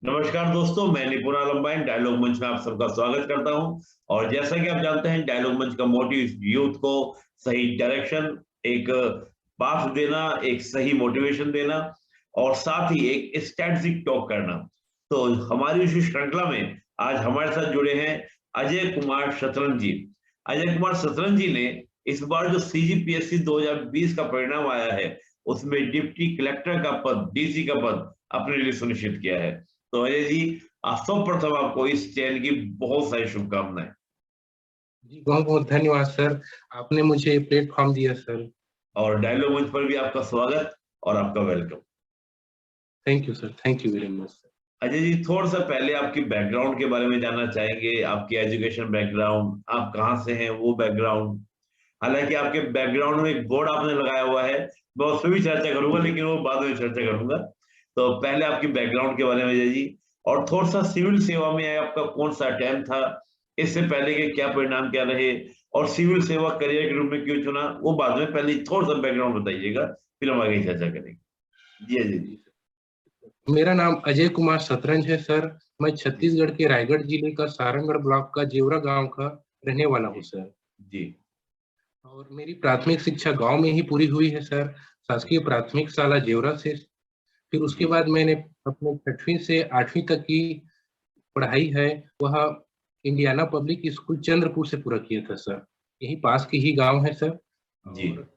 नमस्कार दोस्तों, मैं निपुण लंबाइन डायलॉग मंच में आप सबका स्वागत करता हूं। और जैसा कि आप जानते हैं, डायलॉग मंच का मोटिव यूथ को सही डायरेक्शन, एक पाथ देना, एक सही मोटिवेशन देना और साथ ही एक स्ट्रेटजिक टॉक करना। तो हमारी इस श्रृंखला में आज हमारे साथ जुड़े हैं अजय कुमार शतरंज जी। अजय कुमार शतरंज जी ने इस बार जो सीजीपीएससी 2020 का परिणाम आया है, उसमें डिप्टी कलेक्टर का पद, डीसी का पद अपने लिए सुनिश्चित किया है। तो अजय जी, सर्वप्रथम आपको इस चयन की बहुत सारी शुभकामनाएं। जी बहुत बहुत धन्यवाद सर। आपने मुझे प्लेटफॉर्म दिया सर। और डायलॉग मंच पर भी आपका स्वागत और आपका welcome. Thank you sir, thank you very much sir. Ajay ji, थोड़ा सा पहले आपकी बैकग्राउंड के बारे में जानना चाहेंगे। आपकी एजुकेशन बैकग्राउंड, आप कहाँ से हैं, वो बैकग्राउंड। हालांकि आपके बैकग्राउंड में एक बोर्ड आपने लगाया हुआ है, मैं उस पर भी चर्चा करूंगा, लेकिन वो बाद में चर्चा करूंगा। तो पहले आपकी बैकग्राउंड के बारे में अजय जी, और थोड़ा सा सिविल सेवा में आपका कौन सा अटेम्प्ट था, इससे पहले के क्या परिणाम क्या रहे, और सिविल सेवा करियर के रूप में क्यों चुना, वो बाद में। पहले थोड़ा सा बैकग्राउंड बताइएगा, फिर हम आगे चर्चा करेंगे। जी अजय जी। मेरा नाम अजय कुमार शतरंज है सर। मैं जी छत्तीसगढ़ के रायगढ़ जिले का सारंगढ़ ब्लॉक का जेवरा गांव का रहने वाला हूँ जी सर। जी और मेरी प्राथमिक शिक्षा गांव में ही पूरी हुई है सर, शासकीय प्राथमिक शाला जेवरा से। फिर उसके जी बाद मैंने अपने 6वीं से 8वीं तक की पढ़ाई है वह इंडियाना पब्लिक स्कूल चंद्रपुर से पूरा किया था सर। यही पास की ही गांव है सर। जी। और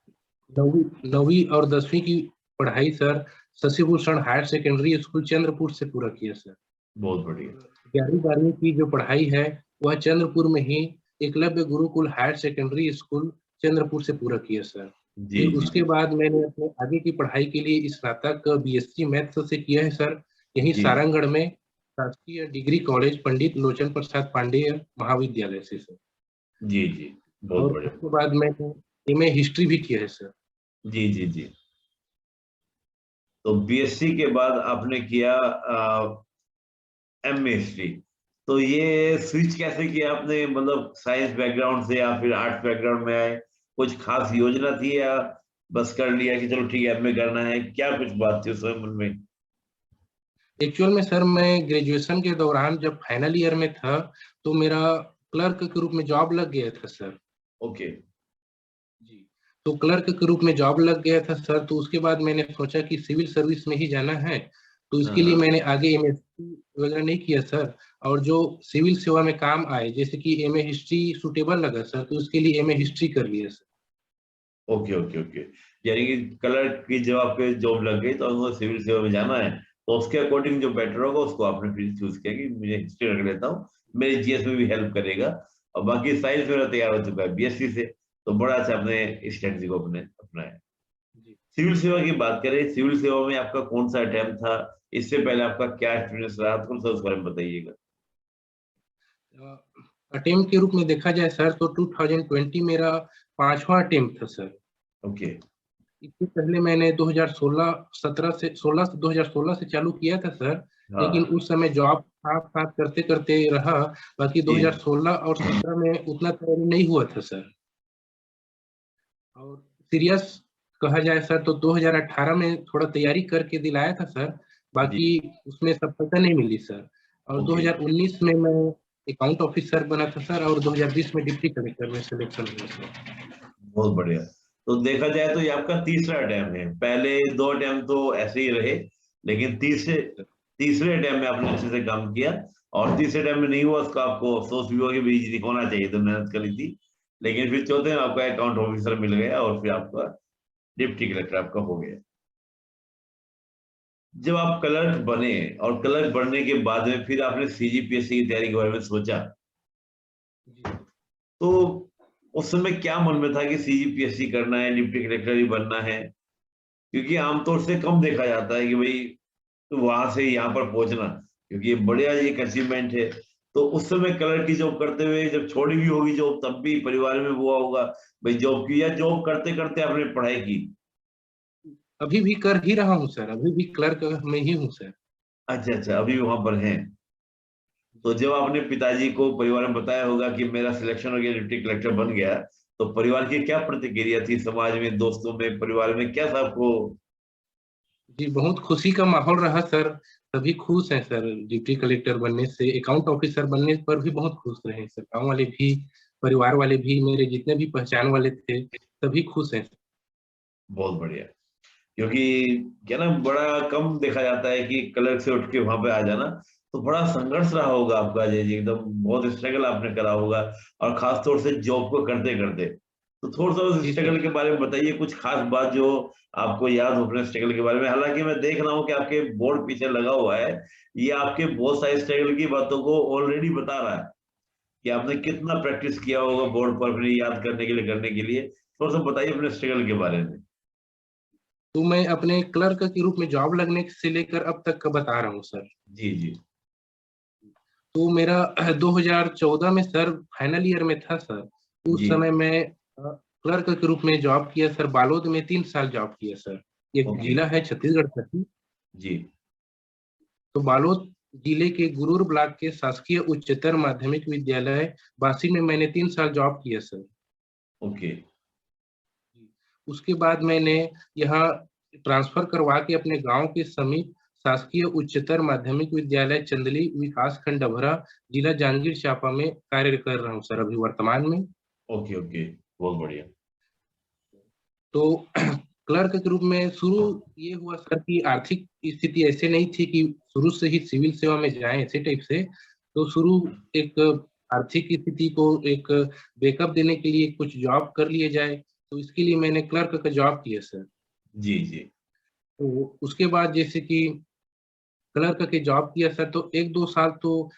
नौवीं नौवीं और 10वीं की पढ़ाई sir Shashibhushan higher secondary school Chandrapur से पूरा किया सर। बहुत बढ़िया। और 11वीं 12वीं की जो पढ़ाई है वह चंद्रपुर में ही Eklavya Gurukul higher secondary school Chandrapur से पूरा किया सर। जी फिर जी उसके बाद मैंने अपने आगे की पढ़ाई के लिए स्नातक बीएससी मैथ्स से किया है सर, यही जी सारंगढ़ में शासकीय डिग्री कॉलेज पंडित लोचन प्रसाद पांडेय महाविद्यालय से सर। जी जी। बहुत और बढ़िया। उसके बाद मैंने एमए हिस्ट्री भी किया है सर। जी जी जी। तो बीएससी के बाद आपने किया एमए हिस्ट्री। तो ये स्विच कैसे किया आपने, मतलब साइंस बैकग्राउंड से या फिर आर्ट्स बैकग्राउंड में आए? कुछ खास योजना थी या बस कर लिया कि चलो ठीक है एमए करना है? क्या कुछ बात थी उस समय मन में? एक्चुअल में सर मैं ग्रेजुएशन के दौरान जब फाइनल ईयर में था तो मेरा क्लर्क के रूप में जॉब लग गया था सर। ओके। जी। तो क्लर्क के रूप में जॉब लग गया था सर, तो उसके बाद मैंने सोचा कि सिविल सर्विस में ही जाना है। तो हाँ इसके लिए हाँ। मैंने आगे एमएससी वगैरह नहीं किया सर। और जो सिविल सेवा में काम आए, जैसे कि एमए हिस्ट्री सुटेबल लगा सर, तो उसके लिए एमए हिस्ट्री कर लिया सर। Okay okay okay. यानी कि क्लर्क की जब आपके जॉब लग गई तो आपको सिविल सेवा में जाना है, तो उसके अकॉर्डिंग जो बेटर होगा उसको आपने फिर चूज किया कि मुझे हिस्ट्री रख लेता हूँ, मेरी जीएस में भी हेल्प करेगा। और बाकी साइंस मेरा तैयार हो चुका है बीएससी से। तो बड़ा अच्छा आपने स्ट्रेटजी को अपने अपनाया। जी। सिविल सेवा की बात करें, सिविल सेवा में आपका कौन सा अटेम्प्ट था? इससे पहले आपका क्या एक्सपीरियंस रहा, थोड़ा सा उस बारे में बताइएगा। अटेम्प्ट के रूप में देखा जाए सर तो 2020 मेरा 5वां अटेम्प्ट था सर। ओके। इससे पहले मैंने 2016 से चालू किया था सर। लेकिन हाँ। उस समय जॉब साथ साथ करते करते रहा। बाकी जी 2016 और 17 में उतना तैयारी नहीं हुआ था सर। और सीरियस कहा जाए सर तो 2018 में थोड़ा तैयारी करके दिलाया था सर। जी। बाकी उसमें सफलता नहीं मिली सर। और ओके। 2019 में मैं अकाउंट ऑफिसर बना था सर, और 2020 में डिप्टी कलेक्टर में सिलेक्शन हुआ सर। बहुत बढ़िया। तो देखा जाए तो ये आपका तीसरा अटेम्प्ट है। पहले दो अटेम्प्ट तो ऐसे ही रहे, लेकिन तीसरे जी सर। तीसरे अटेम्प्ट में आपने अच्छे से काम किया। और तीसरे अटेम्प्ट में नहीं हुआ, उसका आपको अफसोस भी हुआ कि भाई जी होना चाहिए, तो मेहनत करी थी। लेकिन फिर चौथे में आपका अकाउंट ऑफिसर मिल गया और फिर आपका डिप्टी कलेक्टर आपका हो गया। जब आप क्लर्क बने और क्लर्क बनने के बाद में फिर आपने सीजीपीएससी की तैयारी के बारे में सोचा, जी सर। तो उस समय क्या मन में था कि सीजीपीएससी करना है, डिप्टी कलेक्टर ही बनना है? क्योंकि आमतौर से कम देखा जाता है कि भाई तो वहां से यहाँ पर पहुंचना, क्योंकि ये बढ़िया एक अचीवमेंट है। तो उस समय कलर की जॉब करते हुए जब छोड़ी भी होगी जॉब, तब भी परिवार में हुआ होगा भाई जॉब की, या जॉब करते करते आपने पढ़ाई की? अभी भी कर ही रहा हूँ सर, अभी भी क्लर्क में ही हूँ सर। अच्छा अच्छा, अभी वहां पर हैं। तो जी। जब आपने पिताजी को परिवार में बताया होगा कि मेरा सिलेक्शन हो गया, डिप्टी कलेक्टर बन गया, तो परिवार की क्या प्रतिक्रिया थी? समाज में, दोस्तों में, परिवार में क्या था आपको? जी, बहुत खुशी का माहौल रहा सर। सभी खुश हैं सर, डिप्टी कलेक्टर बनने से। अकाउंट ऑफिसर बनने पर भी बहुत खुश रहे सर। गाँव वाले भी, परिवार वाले भी, मेरे जितने भी पहचान वाले थे, सभी खुश हैं। बहुत बढ़िया। क्योंकि क्या ना, बड़ा कम देखा जाता है कि कलर से उठ के वहां पे आ जाना। तो बड़ा संघर्ष रहा होगा आपका जय जी, एकदम बहुत स्ट्रगल आपने करा होगा, और खास तौर से जॉब को करते करते। तो थोड़ा सा उस जी सर। स्ट्रगल के बारे में बताइए, कुछ खास बात जो आपको याद हो अपने स्ट्रगल के बारे में। हालांकि मैं देख रहा हूँ कि आपके बोर्ड पीछे लगा हुआ है, ये आपके बहुत सारे स्ट्रगल की बातों को ऑलरेडी बता रहा है कि आपने कितना प्रैक्टिस किया होगा बोर्ड पर अपने याद करने के लिए, करने के लिए। थोड़ा सा बताइए अपने स्ट्रगल के बारे में। तो मैं अपने क्लर्क के रूप में जॉब लगने से लेकर अब तक का बता रहा हूँ सर। जी जी। तो मेरा 2014 में सर फाइनल ईयर में था सर। उस जी। समय मैं क्लर्क के रूप में जॉब किया सर। बालोद में 3 साल जॉब किया सर। एक ओके। जिला है छत्तीसगढ़ का ही। जी। तो बालोद जिले के गुरूर ब्लॉक के शासकीय उच्चतर माध्यमिक विद्यालय बासी में मैंने 3 साल जॉब किया सर। ओके। उसके बाद मैंने यहाँ ट्रांसफर करवा के अपने गांव के समीप शासकीय उच्चतर माध्यमिक विद्यालय चंदली विकास खंड डभरा जिला जांजगीर चांपा में कार्य कर रहा हूँ सर अभी वर्तमान में। ओके। ओके। बहुत बढ़िया। तो क्लर्क के रूप में शुरू ये हुआ सर कि आर्थिक स्थिति ऐसे नहीं थी कि शुरू से ही सिविल सेवा में जाएं ऐसे टाइप से। तो शुरू एक आर्थिक स्थिति को एक बैकअप देने के लिए कुछ जॉब कर लिए जाए, तो इसके लिए मैंने क्लर्क का जॉब किया सर। जी जी। तो उसके बाद जैसे कि क्लर्क के जॉब किया सर, तो 1-2 साल तो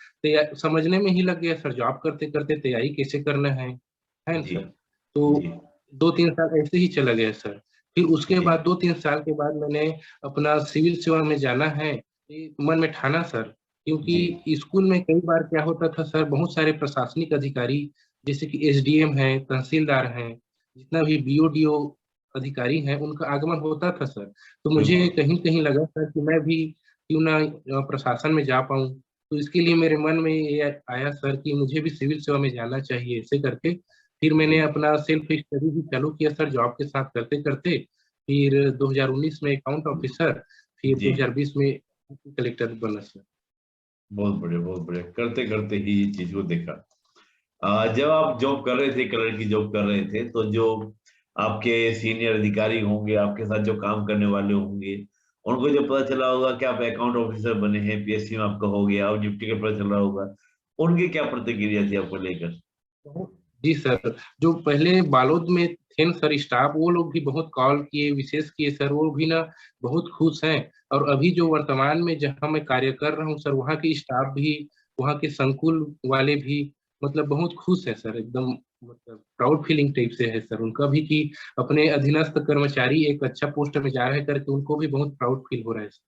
समझने में ही लग गया सर, जॉब करते करते तैयारी कैसे करना है ना जी। सर। तो जी। 2-3 साल ऐसे ही चला गया सर। फिर उसके जी। बाद 2-3 साल के बाद मैंने अपना सिविल सेवा में जाना है ये मन में ठाना सर। जी। क्योंकि स्कूल में कई बार क्या होता था सर, बहुत सारे प्रशासनिक अधिकारी जैसे कि एसडीएम हैं, तहसीलदार हैं, जितना भी बीओडीओ अधिकारी हैं, उनका आगमन होता था सर। तो मुझे बिल्कुल। कहीं कहीं लगा सर कि मैं भी क्यों ना प्रशासन में जा पाऊँ। तो इसके लिए मेरे मन में ये आया सर कि मुझे भी सिविल सेवा में जाना चाहिए, ऐसे करके फिर मैंने जी। अपना सेल्फ स्टडी भी चालू किया सर जॉब के साथ करते करते। फिर 2019 में अकाउंट ऑफिसर, फिर जी। 2020 में कलेक्टर बना सर। बहुत बढ़िया, बहुत बढ़िया। करते करते ही ये चीज को देखा। जब आप जॉब कर रहे थे, कलर की जॉब कर रहे थे, तो जो आपके सीनियर अधिकारी होंगे, आपके साथ जो काम करने वाले होंगे, उनको जब पता चला होगा कि आप अकाउंट ऑफिसर बने हैं, पीएससी में आपका हो गया और डिप्टी का पता चल रहा होगा, उनकी क्या प्रतिक्रिया थी आपको लेकर? जी सर, जो पहले बालोद में थे न सर स्टाफ, वो लोग भी बहुत कॉल किए, विशेष किए सर, वो भी ना बहुत खुश हैं। और अभी जो वर्तमान में जहाँ मैं कार्य कर रहा हूँ सर, वहाँ के स्टाफ भी, वहाँ के संकुल वाले भी मतलब बहुत खुश है सर, एकदम मतलब प्राउड फीलिंग टाइप से है सर उनका भी कि अपने अधीनस्थ कर्मचारी एक अच्छा पोस्ट में जा रहा है करके उनको भी बहुत प्राउड फील हो रहा है सर।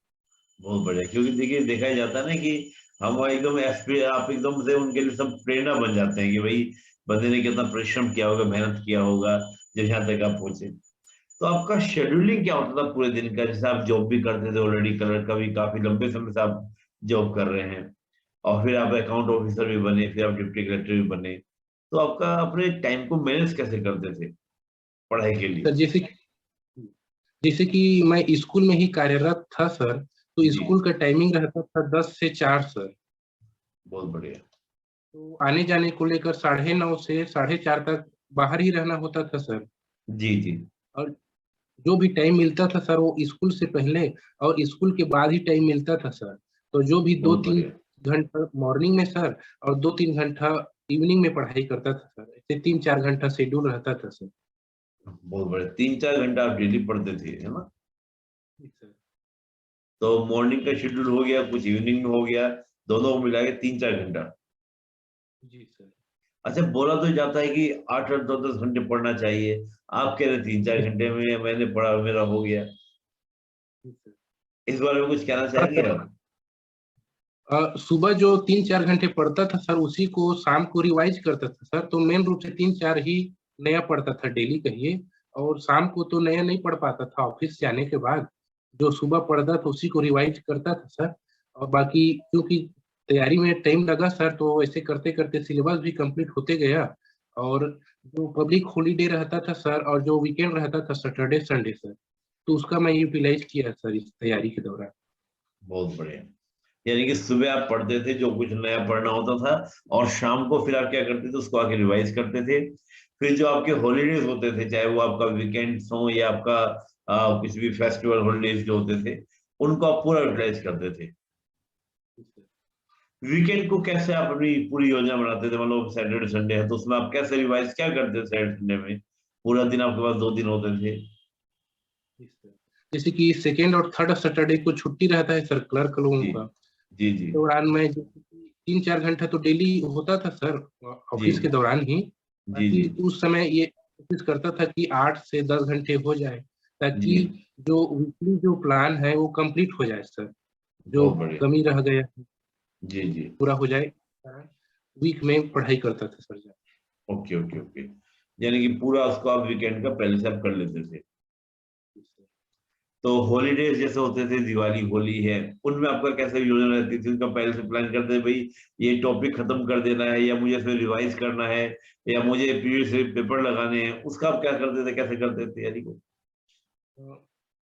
बहुत बढ़िया। क्योंकि देखिए, देखा ही जाता है ना कि हम एकदम एसपी, आप एकदम से उनके लिए सब प्रेरणा बन जाते हैं कि भाई बंदे ने कितना परिश्रम किया होगा, मेहनत किया होगा, जब यहाँ तक आप पहुंचे। तो आपका शेड्यूलिंग क्या होता था पूरे दिन का? जैसे आप जॉब भी करते थे ऑलरेडी, कलर का भी काफी लंबे समय से आप जॉब कर रहे हैं, और फिर आप अकाउंट ऑफिसर भी बने, फिर आप डिप्टी कलेक्टर भी बने, तो आपका अपने टाइम को मैनेज कैसे करते थे पढ़ाई के लिए? सर जैसे कि मैं स्कूल में ही कार्यरत था सर, तो जी। स्कूल का टाइमिंग रहता था 10 से 4 सर। बहुत बढ़िया। तो आने जाने को लेकर 9:30 से 4:30 तक बाहर ही रहना होता था सर। जी जी। और जो भी टाइम मिलता था सर, वो स्कूल से पहले और स्कूल के बाद ही टाइम मिलता था सर। तो जो भी दो बहुत तीन बढ़िया। घंटा मॉर्निंग में सर और 2-3 घंटा इवनिंग में पढ़ाई करता था सर। ऐसे 3-4 घंटा शेड्यूल रहता था सर। बहुत बढ़िया, 3-4 घंटा आप डेली पढ़ते थे, है ना? जी सर। तो मॉर्निंग का शेड्यूल हो गया, कुछ इवनिंग में हो गया, दोनों को मिला के 3-4 घंटा। जी सर। अच्छा, बोला तो जाता है कि 8-8 10-10 घंटे पढ़ना चाहिए। आप कह रहे 3-4 घंटे में मैंने पढ़ा, मेरा हो गया। जी सर। इस बारे में कुछ कहना हाँ चाहेंगे सर। आप? सुबह जो 3-4 घंटे पढ़ता था सर, उसी को शाम को रिवाइज करता था सर। तो मेन रूप से 3-4 ही नया पढ़ता था डेली कहिए। और शाम को तो नया नहीं पढ़ पाता था ऑफिस से आने के बाद। जो सुबह पढ़ता था उसी को रिवाइज करता था सर। और बाकी क्योंकि तैयारी में टाइम लगा सर, तो ऐसे करते करते सिलेबस भी कंप्लीट होते गया। और जो पब्लिक हॉलीडे रहता था सर और जो वीकेंड रहता था सैटरडे संडे सर, तो उसका मैं यूटिलाइज किया सर इस तैयारी के दौरान। बहुत बढ़िया। यानी कि सुबह आप पढ़ते थे जो कुछ नया पढ़ना होता था, और शाम को फिर आप क्या करते थे, उसको आके रिवाइज करते थे। फिर जो आपके हॉलीडेज होते थे, चाहे वो आपका वीकेंड्स हो या आपका कुछ भी फेस्टिवल हॉलीडेज जो होते थे, उनको आप पूरा यूटिलाइज करते थे। वीकेंड को कैसे आप अपनी पूरी योजना बनाते थे? मतलब सैटरडे संडे है तो उसमें आप कैसे रिवाइज क्या करते थे? सैटरडे संडे में पूरा दिन आपके पास 2 दिन होते थे। जैसे कि सेकेंड और थर्ड सैटरडे को छुट्टी रहता है सर क्लर्क लोगों जी का। जी जी दौरान में जो 3-4 घंटा तो डेली होता था सर जी ऑफिस के दौरान ही। जी बाकी जी उस समय ये कोशिश करता था कि 8 से 10 घंटे हो जाए, ताकि जी। जो वीकली जो प्लान है वो कंप्लीट हो जाए सर। जो बहुत बढ़िया। कमी रह गया जी जी। पूरा हो जाए, वीक में पढ़ाई करता था सर। Okay okay okay. यानी कि पूरा उसको आप वीकेंड का पहले से आप कर लेते थे। तो हॉलीडेज जैसे होते थे, दिवाली होली है, उनमें आपका कैसे योजना रहती थी? उनका पहले से प्लान करते थे भाई ये टॉपिक खत्म कर देना है, या मुझे इसमें रिवाइज करना है, या मुझे प्रीवियस पेपर लगाने हैं, उसका आप क्या करते थे, कैसे करते थे तैयारी को?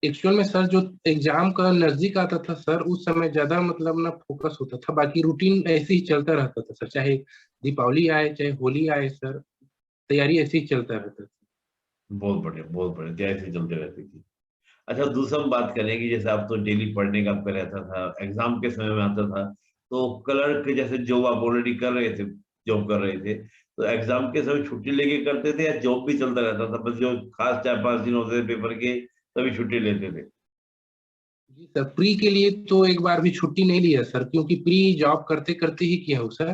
एक्चुअल में सर जो एग्जाम का नजदीक आता था सर, उस समय ज्यादा मतलब ना फोकस होता था। बाकी रूटीन ऐसे ही चलता रहता था सर, चाहे दीपावली आए चाहे होली आए सर, तैयारी ऐसे ही चलता रहता था। बहुत बढ़िया बहुत बढ़िया, तैयारी से चलते रहती थी। अच्छा, दूसरा हम बात करें कि जैसे आप तो डेली पढ़ने का आपका रहता था, एग्जाम के समय में आता था, तो क्लर्क जैसे जॉब आप ऑलरेडी कर रहे थे, जॉब कर रहे थे, तो एग्जाम के समय छुट्टी लेके करते थे, या जॉब भी चलता रहता था, बस जो खास 4-5 दिन होते थे पेपर के तभी छुट्टी लेते थे? जी सर, प्री के लिए तो एक बार भी छुट्टी नहीं लिया सर, क्योंकि प्री जॉब करते करते ही किया हूँ सर।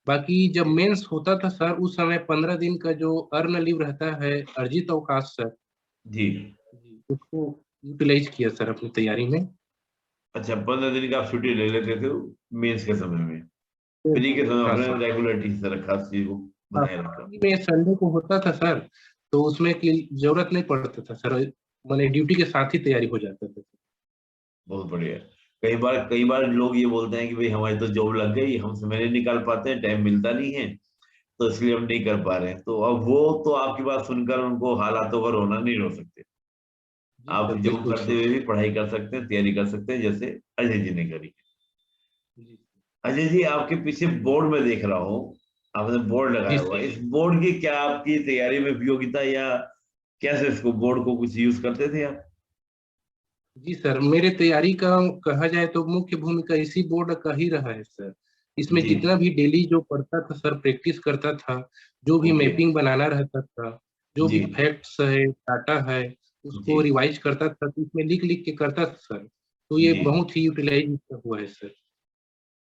बाकी जब मेंस होता था सर, उस समय 15 दिन का जो अर्न लीव रहता है, अर्जित अवकाश सर, जी। जी, उसको यूटिलाइज किया सर अपनी तैयारी में। अच्छा, 15 दिन का आप छुट्टी ले लेते थे मेंस के समय में? फ्री के समय हाँ अपने सर। रेगुलरिटी से रखा, चीज को हाँ, बनाए रखा। में संडे को होता था सर, तो उसमें की जरूरत नहीं पड़ता था सर, मैंने ड्यूटी के साथ ही तैयारी हो जाता था। बहुत बढ़िया। कई बार लोग ये बोलते हैं कि भाई हमारी तो जॉब लग गई, हम समय नहीं निकाल पाते हैं, टाइम मिलता नहीं है, तो इसलिए हम नहीं कर पा रहे हैं। तो अब वो तो आपकी बात सुनकर उनको हालातों का रोना नहीं रो सकते। जी आप सर, जॉब बिल्कुल करते सर। हुए भी पढ़ाई कर सकते हैं, तैयारी कर सकते हैं, जैसे अजय जी ने करी। जी अजय जी, आपके पीछे बोर्ड में देख रहा हूँ, आपने बोर्ड जी लगाया हुआ है। सर। इस बोर्ड की क्या आपकी तैयारी में उपयोगिता, या कैसे इसको बोर्ड को कुछ यूज करते थे आप? जी सर, मेरे तैयारी का कहा जाए तो मुख्य भूमिका इसी बोर्ड का ही रहा है सर। इसमें जी। जितना भी डेली जो पढ़ता था सर, प्रैक्टिस करता था, जो भी ओके। मैपिंग बनाना रहता था, जो जी भी फैक्ट्स है, डाटा है, जी उसको रिवाइज करता था, तो इसमें लिख लिख के करता था सर। तो ये जी। बहुत ही यूटिलाइज हुआ है सर।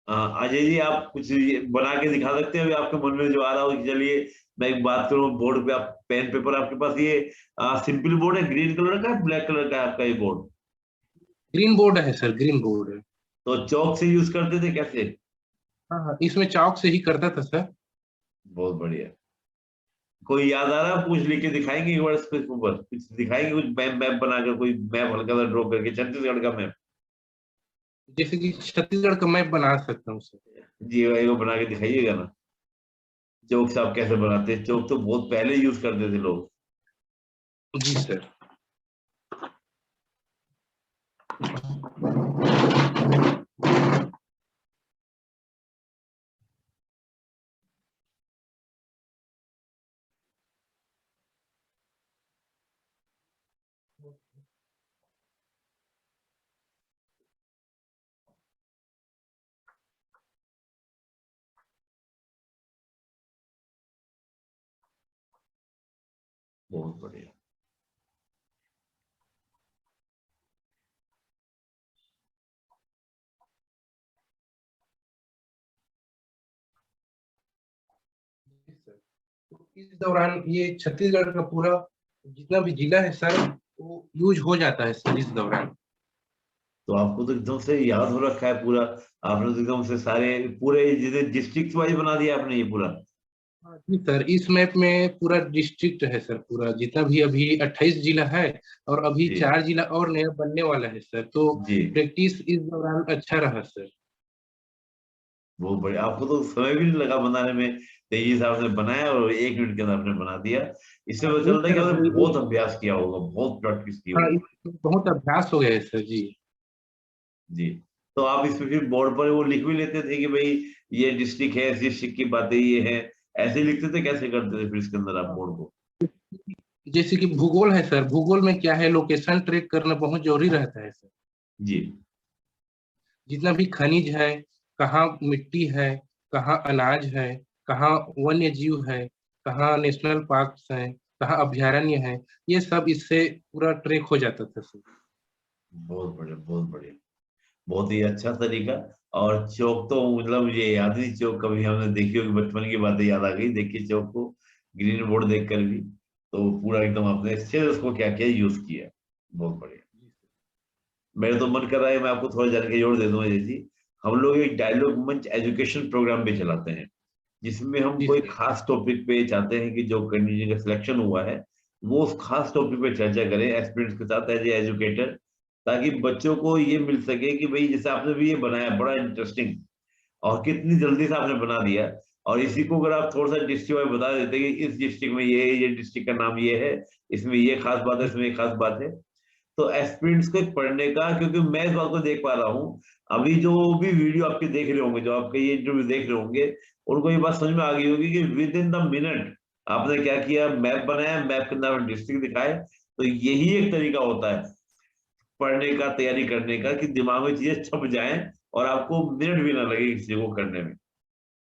अजय जी, आप कुछ ये बना के दिखा सकते हैं अभी आपके मन में जो आ रहा हो कि चलिए मैं एक बात करूं, बोर्ड पे आप पेन पेपर आपके पास ये सिंपल बोर्ड है, ग्रीन कलर का है, ब्लैक कलर का है आपका ये बोर्ड? ग्रीन बोर्ड है सर, ग्रीन बोर्ड है। तो चौक से यूज करते थे कैसे? हाँ हाँ, इसमें चौक से ही करता था सर। बहुत बढ़िया। कोई याद आ रहा है? कुछ लिख के दिखाएंगे एक बार इस पे ऊपर, कुछ दिखाएंगे, कुछ मैप मैप बनाकर, कोई मैप हल्का सा ड्रॉ करके, छत्तीसगढ़ का मैप? जैसे कि छत्तीसगढ़ का मैप बना सकता हूँ सर। जी भाई, वो बना के दिखाइएगा ना। चौक से आप कैसे बनाते हैं? चौक तो बहुत पहले यूज करते थे लोग। जी सर। बहुत बढ़िया। जी सर। तो इस दौरान ये छत्तीसगढ़ का पूरा जितना भी जिला है सर, वो यूज हो जाता है सर इस दौरान। तो आपको तो एकदम से याद हो रखा है पूरा। आपने तो एकदम से सारे पूरे जितने डिस्ट्रिक्ट वाइज बना दिया आपने ये पूरा। हाँ जी सर, इस मैप में पूरा डिस्ट्रिक्ट है सर, पूरा जितना भी अभी 28 जिला है, और अभी जी 4 जिला और नया बनने वाला है सर। तो जी। प्रैक्टिस इस दौरान अच्छा रहा सर। बहुत बढ़िया, आपको तो समय भी नहीं लगा बनाने में, तेजी से आपने बनाया और 1 मिनट के अंदर आपने बना दिया। इससे हाँ, पता एक चलता है कि तरफ आपने बहुत अभ्यास किया होगा, बहुत प्रैक्टिस की हाँ, होगी। बहुत अभ्यास हो गया है सर जी। जी। तो आप इसमें फिर बोर्ड पर वो लिख भी लेते थे कि भाई ये डिस्ट्रिक्ट है, इस डिस्ट्रिक्ट की बातें ये है, ऐसे ही लिखते थे, कैसे करते थे फिर इसके अंदर आप बोर्ड को? जैसे कि भूगोल है सर, भूगोल में क्या है, लोकेशन ट्रैक करना बहुत जरूरी रहता है सर। जी। जितना भी खनिज है, कहाँ मिट्टी है, कहाँ अनाज है, कहाँ वन्य जीव है, कहाँ नेशनल पार्क्स हैं, कहाँ अभयारण्य है, ये सब इससे पूरा ट्रैक हो जाता था सर। बहुत बढ़िया, बहुत बढ़िया, बहुत ही अच्छा तरीका। और चौक तो मतलब मुझे याद नहीं, चौक कभी हमने देखी होगी, बचपन की बातें याद आ गई, देखिए चौक को ग्रीन बोर्ड देखकर भी। तो पूरा एकदम आपने अच्छे से उसको क्या क्या यूज किया, बहुत बढ़िया। मेरा तो मन कर रहा है मैं आपको थोड़ा जानकारी और दे दूं अजय जी। हम लोग एक डायलॉग मंच एजुकेशन प्रोग्राम भी चलाते हैं, जिसमें हम जी कोई सर। खास टॉपिक पे चाहते हैं कि जो कैंडिडेट का सिलेक्शन हुआ है वो उस खास टॉपिक पे चर्चा करें एस्पिरेंट्स के साथ एज ए एजुकेटर, ताकि बच्चों को ये मिल सके कि भाई जैसे आपने भी ये बनाया बड़ा इंटरेस्टिंग और कितनी जल्दी से आपने बना दिया। और इसी को अगर आप थोड़ा सा डिस्ट्रिक्ट वाइज बता देते कि इस डिस्ट्रिक्ट में ये डिस्ट्रिक्ट का नाम ये है, इसमें ये खास बात है, जी इसमें ये खास बात है, तो एस्पिरेंट्स को पढ़ने का, क्योंकि मैं इस बात को देख पा रहा हूँ, अभी जो भी वीडियो आपके देख रहे होंगे, जो आपके ये इंटरव्यू देख रहे होंगे, उनको ये बात समझ में आ गई होगी कि विद इन द मिनट आपने क्या किया, मैप बनाया, मैप के अंदर डिस्ट्रिक्ट दिखाए। तो यही एक तरीका होता है पढ़ने का, तैयारी करने का, कि दिमाग में चीजें छप जाएं और आपको मिनट भी ना लगे किसी चीज को करने में।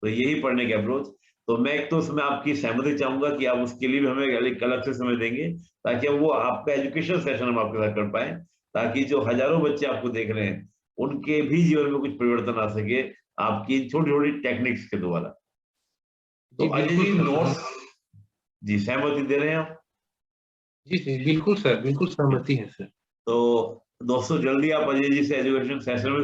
तो यही पढ़ने की अप्रोच। तो मैं एक तो उसमें आपकी सहमति चाहूंगा कि आप उसके लिए भी हमें एक अलग से समय देंगे, ताकि हम वो आपका एजुकेशन सेशन हम आपके साथ कर पाए, ताकि जो हजारों बच्चे आपको देख रहे हैं उनके भी जीवन में कुछ परिवर्तन आ सके आपकी छोटी छोटी टेक्निक्स के द्वारा। तो जी अजय बिल्कुल जी सर, हम नोट्स, जी सहमति दे रहे हैं आप? जी जी बिल्कुल सर, बिल्कुल सहमति है सर। तो दोस्तों जल्दी आप अजय जी से एजुकेशन सेशन में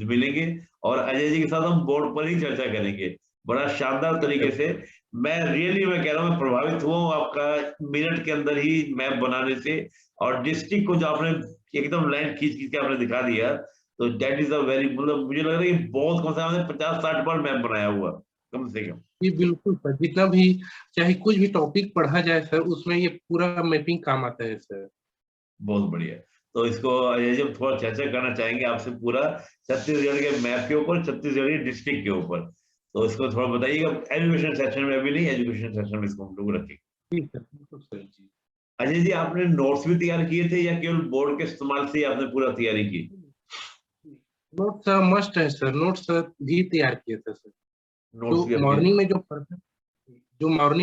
मिलेंगे, और अजय जी के साथ हम बोर्ड पर ही चर्चा करेंगे बड़ा शानदार जी तरीके सर। से। मैं कह रहा हूँ मैं प्रभावित हुआ हूँ आपका मिनट के अंदर ही मैप बनाने से, और डिस्ट्रिक्ट को जो आपने एकदम लाइन खींच खींच के आपने दिखा दिया। तो दैट इज अ वेरी, मतलब मुझे लग रहा है कि बहुत कम से कम 50-60 बार मैप बनाया हुआ कम से कम। जी बिल्कुल सर, जितना भी चाहे कुछ भी टॉपिक पढ़ा जाए सर, उसमें ये पूरा मैपिंग काम आता है सर। बहुत बढ़िया। तो इसको अजय जी हम थोड़ा चर्चा करना चाहेंगे आपसे पूरा छत्तीसगढ़ के मैप के ऊपर, छत्तीसगढ़ के डिस्ट्रिक्ट के ऊपर। तो इसको थोड़ा बताइएगा एजुकेशन सेक्शन में, अभी नहीं, एजुकेशन सेक्शन में इसको हम लोग रखेंगे। जी सर, बिल्कुल सर जी। अजय जी आपने नोट्स भी तैयार किए थे या केवल बोर्ड के इस्तेमाल से ही आपने पूरा तैयारी की? नोट्स मस्ट है सर, नोट्स भी तैयार किए थे सर। नोट्स भी तो आपके? मॉर्निंग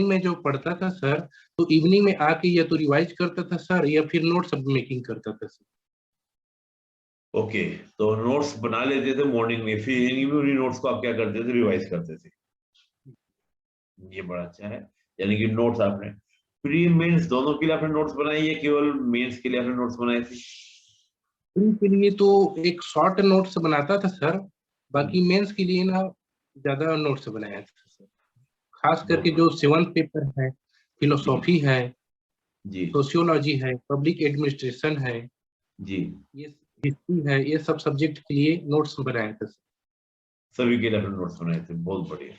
में जो पढ़ता था सर, तो इवनिंग में आके या तो रिवाइज करता था सर, या फिर नोट्स मेकिंग करता था सर। ओके। तो नोट्स बना लेते थे मॉर्निंग में, फिर इवनिंग में उन्हीं नोट्स को आप क्या करते थे, रिवाइज करते थे। ये बड़ा अच्छा है। यानी कि नोट्स आपने प्री मेंस दोनों के लिए आपने नोट्स बनाए या केवल मेंस के लिए आपने नोट्स बनाए थे? प्री के लिए तो एक शॉर्ट नोट्स बनाता था सर, हम्म, बाकी मेंस के लिए ना ज्यादा नोट्स बनाया था सर। खास बहुत करके बढ़िया। जो 7th पेपर है, जी। फिलोसॉफी है, जी। सोशियोलॉजी है, पब्लिक एडमिनिस्ट्रेशन है, जी। ये हिस्ट्री है, ये सब सब्जेक्ट के लिए नोट्स बनाया था सर। सभी के लिए आपने नोट्स बनाए थे, बहुत बढ़िया।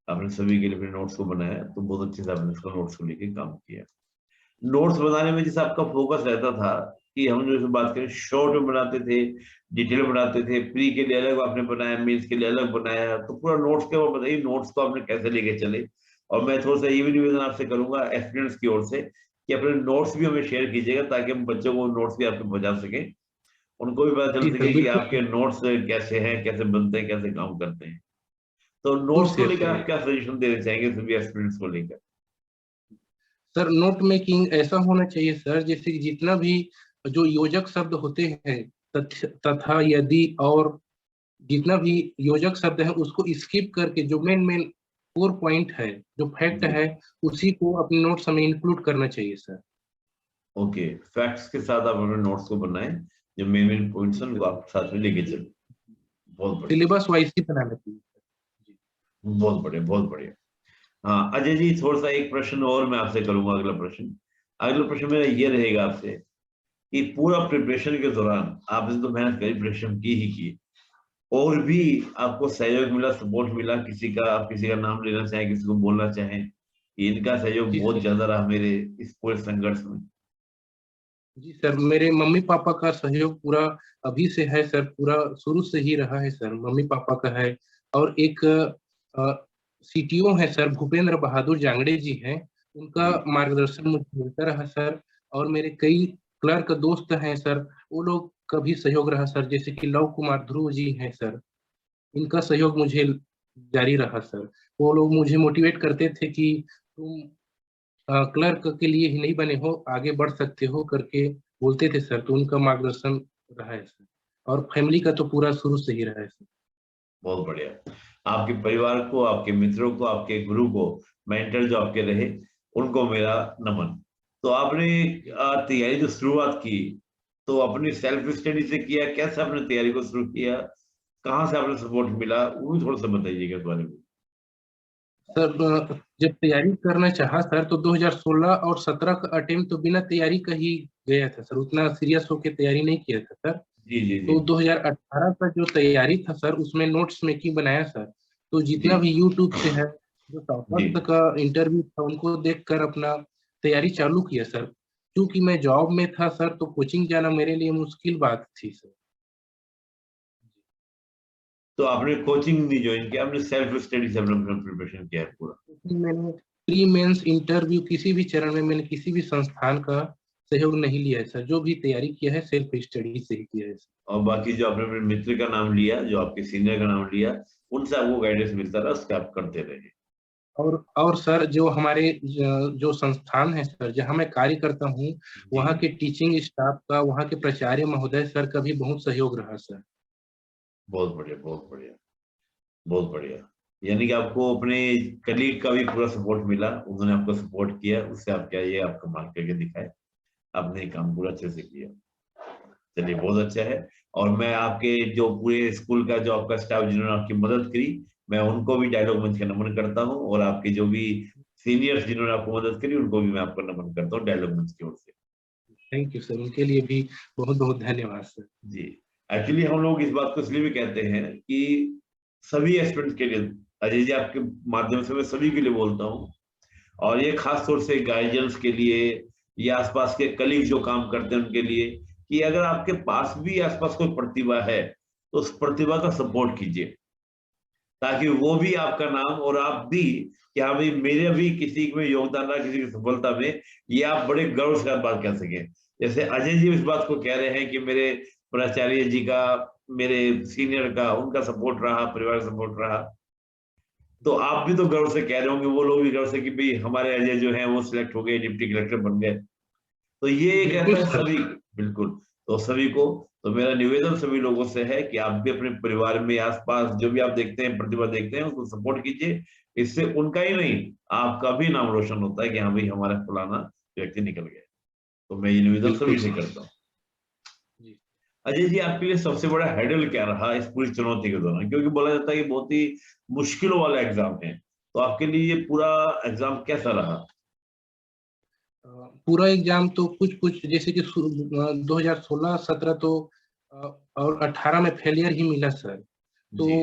आपने सभी के लिए अपने नोट्स को बनाया, तो बहुत अच्छे से आपने इसको नोट्स को लेके काम किया। नोट्स बनाने में जैसे आपका फोकस रहता था कि हम जो बात करें शॉर्ट में बनाते थे, डिटेल में बनाते थे, प्री के लिए अलग आपने बनाया, मेंस के लिए अलग बनाया, तो पूरा नोट्स के बाद बताइए नोट्स को आपने कैसे लेके चले। और मैं थोड़ा सा ये भी निवेदन आपसे करूंगा स्टूडेंट्स की ओर से कि अपने नोट्स भी हमें शेयर कीजिएगा, ताकि हम बच्चों को नोट्स भी आपके पहुंचा सकें, उनको भी पता चल जी सर, सके कि बिल्कुल आपके नोट्स कैसे हैं, कैसे बनते हैं, कैसे काम करते हैं। तो जरूर नोट्स को शेयर लेकर आप करेंगे। क्या सजेशन देना चाहेंगे सभी स्टूडेंट्स को लेकर? सर नोट मेकिंग ऐसा होना चाहिए सर, जैसे कि जितना भी जो योजक शब्द होते हैं, तथा, यदि और जितना भी योजक शब्द है, उसको स्किप करके जो मेन मेन कोर पॉइंट है, जो फैक्ट जी। है, उसी को अपने नोट्स में इंक्लूड करना चाहिए सर। ओके, फैक्ट्स के साथ आप अपने नोट्स को बनाएं, जो मेन मेन पॉइंट्स जी हैं सर, उनको आप साथ में लेके चलें। बहुत बढ़िया। सिलेबस वाइज ही बनाना चाहिए सर। जी बहुत बढ़िया, बहुत बढ़िया। हाँ अजय जी, थोड़ा सा एक प्रश्न और मैं आपसे करूंगा, अगला प्रश्न। अगला प्रश्न मेरा ये रहेगा आपसे कि पूरा प्रिपरेशन के दौरान आपने तो मेहनत करी, प्रिपरेशन की ही की, और भी आपको सहयोग मिला, सपोर्ट मिला किसी का, आप किसी का नाम लेना चाहें, किसी को बोलना चाहें कि इनका सहयोग जी बहुत सर। ज्यादा रहा मेरे इस पूरे संघर्ष में? जी सर, मेरे मम्मी पापा का सहयोग पूरा अभी से है सर, पूरा शुरू से ही रहा है सर, मम्मी पापा का है। और एक सीटीओ है सर, भूपेंद्र बहादुर जांगड़े जी हैं, उनका जी मार्गदर्शन मुझे मिलता रहा सर। और मेरे कई क्लर्क दोस्त हैं सर, वो लोग का भी सहयोग रहा सर, जैसे कि लव कुमार ध्रुव जी हैं सर, इनका सहयोग मुझे जारी रहा सर। वो लोग मुझे मोटिवेट करते थे कि तुम क्लर्क के लिए ही नहीं बने हो, आगे बढ़ सकते हो करके बोलते थे सर, तो उनका मार्गदर्शन रहा है सर। और फैमिली का तो पूरा शुरू से ही रहा है सर। बहुत बढ़िया। आपके परिवार को, आपके मित्रों को, आपके गुरु को, मेंटर जो आपके रहे, उनको मेरा नमन। तो आपने तैयारी जो शुरुआत की, तो अपनी सेल्फ स्टडी से किया, कैसे आपने तैयारी को शुरू किया, कहाँ से आपने सपोर्ट मिला, वो भी थोड़ा सा बताइएगा इस बारे में। सर जब तैयारी करना चाहा सर, तो 2016 और 17 का अटेम्प्ट तो बिना तैयारी का ही गया था सर, उतना सीरियस होकर तैयारी नहीं किया था सर। जी जी जी। तो 2018 का जो तैयारी था सर, उसमें नोट्स मेकिंग बनाया सर। तो जी जितना भी यूट्यूब से है, जो जी। टॉपर्स का इंटरव्यू था, उनको देखकर अपना तैयारी चालू किया सर। क्योंकि मैं जॉब में था सर, तो कोचिंग जाना मेरे लिए मुश्किल बात थी सर। तो आपने कोचिंग नहीं ज्वाइन किया, आपने सेल्फ स्टडी से अपना प्रिपरेशन किया है पूरा? क्योंकि मैंने प्री मेंस इंटरव्यू किसी भी चरण में मैंने किसी भी संस्थान का सहयोग नहीं लिया है सर, जो भी तैयारी किया है सेल्फ स्टडी से ही किया है सर। और बाकी जो आपने अपने मित्र का नाम लिया, जो आपके सीनियर का नाम लिया, उनसे आपको गाइडेंस मिलता रहा, उसका आप करते रहे। और सर, जो हमारे जो संस्थान है सर, जहाँ मैं कार्य करता हूँ, जी वहाँ जी। के टीचिंग स्टाफ का, वहाँ के प्राचार्य महोदय सर का भी बहुत सहयोग रहा सर। बहुत बढ़िया, बहुत बढ़िया, बहुत बढ़िया। यानी कि आपको अपने कलीग का भी पूरा सपोर्ट मिला, उन्होंने आपको सपोर्ट किया, उससे आप क्या, ये आप कमाल करके दिखाए, आपने ये काम पूरा अच्छे से किया। चलिए, बहुत अच्छा है। और मैं आपके जो पूरे स्कूल का जो आपका स्टाफ जिन्होंने आपकी मदद करी, मैं उनको भी डायलॉग मंच का नमन करता हूँ, और आपके जो भी सीनियर्स जिन्होंने आपको मदद करी, उनको भी मैं आपका नमन करता हूँ डायलॉग मंच की ओर से। थैंक यू सर, उनके लिए भी बहुत बहुत धन्यवाद सर। जी। एक्चुअली हम लोग इस बात को इसलिए भी कहते हैं कि सभी एस्पिरेंट्स के लिए, अजय जी आपके माध्यम से मैं सभी के लिए बोलता हूँ, और ये खास तौर से गार्जियंस के लिए या आसपास के कलीग जो काम करते हैं उनके लिए, कि अगर आपके पास भी आसपास कोई प्रतिभा है, तो उस प्रतिभा का सपोर्ट कीजिए, ताकि वो भी आपका नाम और आप भी, कि हाँ भाई मेरे भी किसी में योगदान रहा, किसी की सफलता में, ये आप बड़े गर्व से बात कर सकें। जैसे अजय जी इस बात को कह रहे हैं कि मेरे प्राचार्य जी का, मेरे सीनियर का, उनका सपोर्ट रहा, परिवार सपोर्ट रहा, तो आप भी तो गर्व से कह रहे होंगे, वो लोग भी गर्व से कि भाई हमारे अजय जो है वो सिलेक्ट हो गए, डिप्टी कलेक्टर बन गए। तो ये कहता बिल्कुल है सर। सभी, बिल्कुल। तो सभी को, तो मेरा निवेदन सभी लोगों से है कि आप भी अपने परिवार में आसपास जो भी आप देखते हैं, प्रतिभा देखते हैं, उसको सपोर्ट कीजिए। इससे उनका ही नहीं, आपका भी नाम रोशन होता है कि हाँ भाई हमारा फलाना व्यक्ति निकल गया। तो मैं ये निवेदन बिल्कुल सभी से सर। करता हूँ। जी। अजय जी, आपके लिए सबसे बड़ा हेडल क्या रहा इस पूरी चुनौती के दौरान? क्योंकि बोला जाता है कि बहुत ही मुश्किलों वाला एग्जाम है, तो आपके लिए ये पूरा एग्जाम कैसा रहा? पूरा एग्जाम तो कुछ कुछ जैसे कि 2016-17 तो और 18 में फेलियर ही मिला सर। तो जी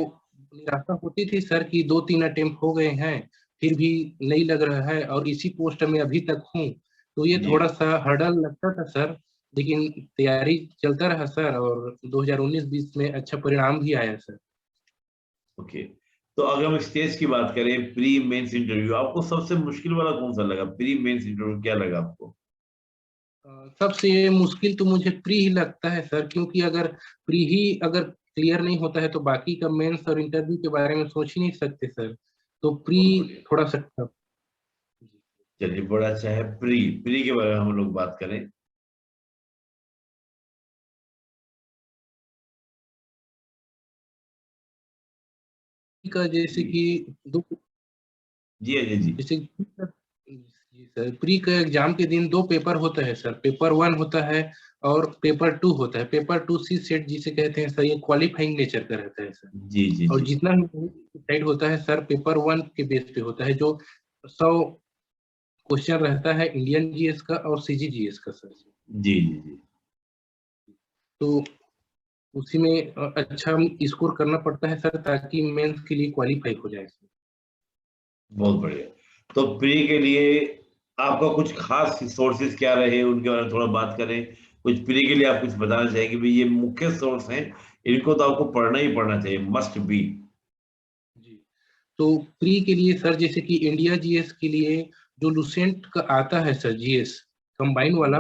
निराशा होती थी सर कि 2-3 अटेम्प्ट हो गए हैं, फिर भी नहीं लग रहा है और इसी पोस्ट में अभी तक हूँ। तो ये जी। थोड़ा सा हर्डल लगता था सर, लेकिन तैयारी चलता रहा सर, और 2019-20 में अच्छा परिणाम भी आया सर। ओके। तो अगर हम स्टेज की बात करें, प्री मेंस इंटरव्यू, आपको सबसे मुश्किल वाला कौन सा लगा? प्री मेंस इंटरव्यू क्या लगा आपको? सबसे मुश्किल तो मुझे प्री ही लगता है सर, क्योंकि अगर प्री ही अगर क्लियर नहीं होता है, तो बाकी का मेंस और इंटरव्यू के बारे में सोच ही नहीं सकते सर। तो प्री बहुत बढ़िया। थोड़ा सा टफ। चलिए, बड़ा अच्छा है। प्री प्री के बारे में हम लोग बात करें। का जैसे जी कि दो, जी अजय जी। जैसे जी सर, प्री का एग्जाम के दिन दो पेपर होता है सर, पेपर 1 होता है और पेपर 2 होता है। पेपर 2 सी सेट जिसे कहते हैं सर, ये क्वालिफाइंग नेचर का रहता है सर। जी जी और जी। जितना भी साइड होता है सर, पेपर 1 के बेस पे होता है, जो 100 क्वेश्चन रहता है इंडियन जीएस का और सीजीजीएस का सर। जी जी जी। तो उसी में अच्छा स्कोर करना पड़ता है सर, ताकि मेंस के लिए क्वालिफाई हो जाए सर। बहुत बढ़िया। तो प्री के लिए आपका कुछ खास सोर्सेज क्या रहे, उनके बारे में थोड़ा बात करें। कुछ प्री के लिए आप कुछ बताना चाहेंगे भी ये मुख्य सोर्स हैं, इनको तो आपको पढ़ना ही पढ़ना चाहिए, मस्ट बी। जी। तो प्री के लिए सर, जैसे कि इंडिया जीएस के लिए जो लुसेंट का आता है सर, जीएस कंबाइन वाला,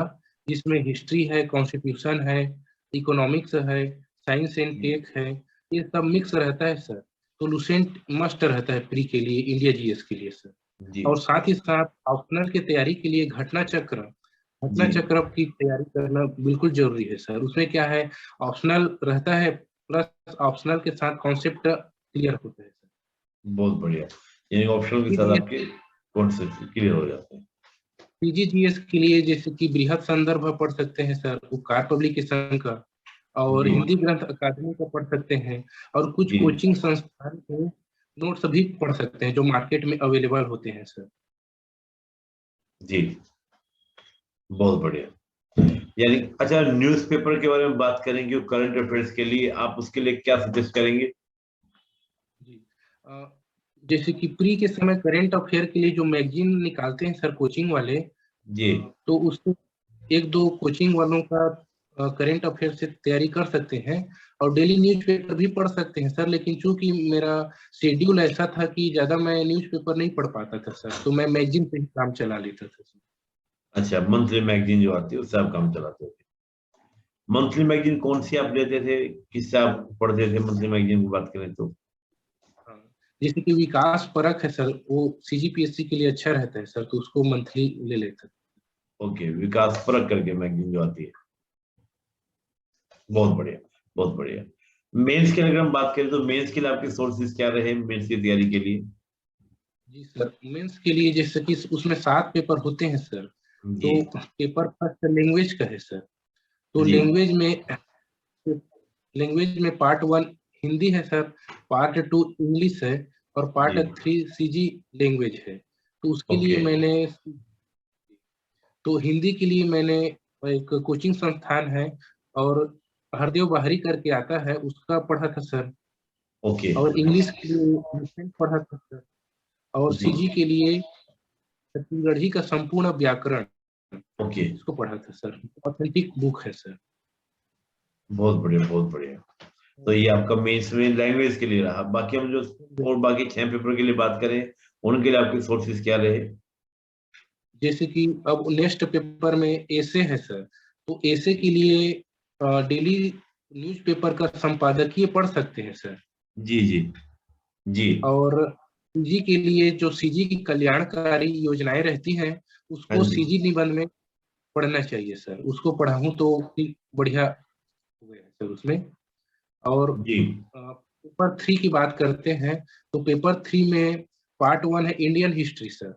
जिसमें हिस्ट्री है, कॉन्स्टिट्यूशन है, इकोनॉमिक्स है, साइंस एंड टेक है, ये सब मिक्स रहता है सर। तो लुसेंट मस्ट रहता है प्री के लिए, इंडिया जीएस के लिए सर। जी और साथ ही साथ ऑप्शनल की तैयारी के लिए घटना जी। चक्र की तैयारी करना बिल्कुल जरूरी है सर। उसमें क्या है, ऑप्शनल रहता है, प्लस ऑप्शनल के साथ कॉन्सेप्ट क्लियर होता है सर। बहुत बढ़िया। यानी ऑप्शनल के साथ पीजीजीएस आपके कॉन्सेप्ट क्लियर हो जाते हैं। पीजीजीएस के लिए जैसे कि बृहद संदर्भ पढ़ सकते हैं सर, उपकार पब्लिकेशन का, और जी हिंदी ग्रंथ अकादमी का पढ़ सकते हैं, और कुछ जी। कोचिंग संस्थान के नोट्स भी पढ़ सकते हैं जो मार्केट में अवेलेबल होते हैं सर। जी बहुत बढ़िया। यानी अच्छा, न्यूज़पेपर के बारे में बात करेंगे, करंट अफेयर्स के लिए आप उसके लिए क्या सजेस्ट करेंगे? जी। अ, जैसे कि प्री के समय करेंट अफेयर के लिए जो मैगजीन निकालते हैं सर कोचिंग वाले, जी तो उसको एक दो कोचिंग वालों का करेंट अफेयर से तैयारी कर सकते हैं, और डेली न्यूज़पेपर भी पढ़ सकते हैं सर। लेकिन चूंकि मेरा शेड्यूल ऐसा था कि ज्यादा मैं न्यूज़पेपर नहीं पढ़ पाता था सर, तो मैं मैगजीन पे ही काम चला लेता था सर। अच्छा, मंथली मैगजीन जो आती है उससे आप काम चलाते थे। मंथली मैगजीन कौन सी आप लेते थे, किससे आप पढ़ते थे मंथली मैगजीन की बात करें तो? हाँ। जैसे कि विकास परख है सर, वो सीजीपीएससी के लिए अच्छा रहता है सर, तो उसको मंथली ले लेते हैं। ओके, विकास परख करके मैगजीन जो आती है। बहुत बढ़िया, बहुत बढ़िया। मेंस के लिए अगर हम बात करें तो मेंस के लिए आपके सोर्सेज क्या रहे मेंस की तैयारी के लिए? जी सर, मेंस के लिए जैसे कि उसमें 7 पेपर होते हैं सर। जी तो पेपर फर्स्ट लैंग्वेज का है सर। तो जी लैंग्वेज में पार्ट 1 हिंदी है सर, पार्ट 2 इंग्लिश है, और जी। पार्ट 3 सीजी लैंग्वेज है। तो उसके लिए ओके। मैंने तो हिंदी के लिए मैंने एक कोचिंग संस्थान है, और हरदेव बाहरी करके आता है, उसका पढ़ा था सर। ओके। और इंग्लिश के लिए लुसेंट पढ़ा था सर। और जी। सीजी के लिए छत्तीसगढ़ी का संपूर्ण व्याकरण, ओके। इसको पढ़ा था सर। ऑथेंटिक बुक है सर। बहुत बढ़िया, बहुत बढ़िया। तो ये आपका मेंस में लैंग्वेज के लिए रहा। बाकी हम जो और बाकी 6 पेपर के लिए बात करें, उनके लिए आपके सोर्सेज क्या रहे? जैसे कि अब नेक्स्ट पेपर में एसे है सर। तो एसे के लिए डेली न्यूज़पेपर का संपादकीय पढ़ सकते हैं सर। जी जी जी। और सीजी के लिए जो सीजी की कल्याणकारी योजनाएं रहती हैं, हाँ उसको जी। सीजी निबंध में पढ़ना चाहिए सर। उसको पढ़ा हूँ तो बढ़िया हो गया है सर उसमें। और जी पेपर 3 की बात करते हैं, तो पेपर 3 में पार्ट 1 है इंडियन हिस्ट्री सर।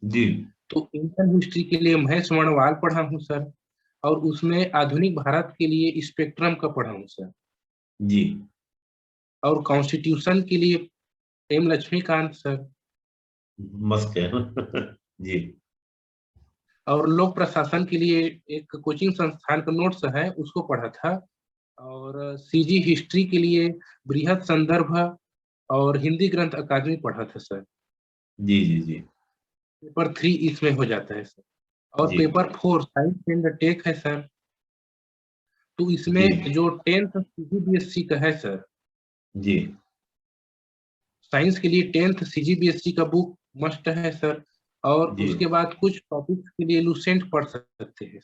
जी तो इंडियन हिस्ट्री के लिए महेश वर्णवाल पढ़ा हूँ सर, और उसमें आधुनिक भारत के लिए स्पेक्ट्रम का पढ़ा हूँ सर। जी। और कॉन्स्टिट्यूशन के लिए एम लक्ष्मीकांत सर। मस्त है। जी और लोक प्रशासन के लिए एक कोचिंग संस्थान का नोट्स है, उसको पढ़ा था। और सीजी हिस्ट्री के लिए बृहद संदर्भ और हिंदी ग्रंथ अकादमी पढ़ा था सर। जी जी जी पेपर 3 इसमें हो जाता है सर। और जी पेपर 4 साइंस एंड टेक है सर। तो जी इसमें जो 10th सीजीबीएसई का है सर, जी साइंस के लिए 10th सीजीबीएसई का बुक मस्ट है सर। और जी। उसके बाद कुछ टॉपिक्स के लिए लुसेंट पढ़ सकते हैं।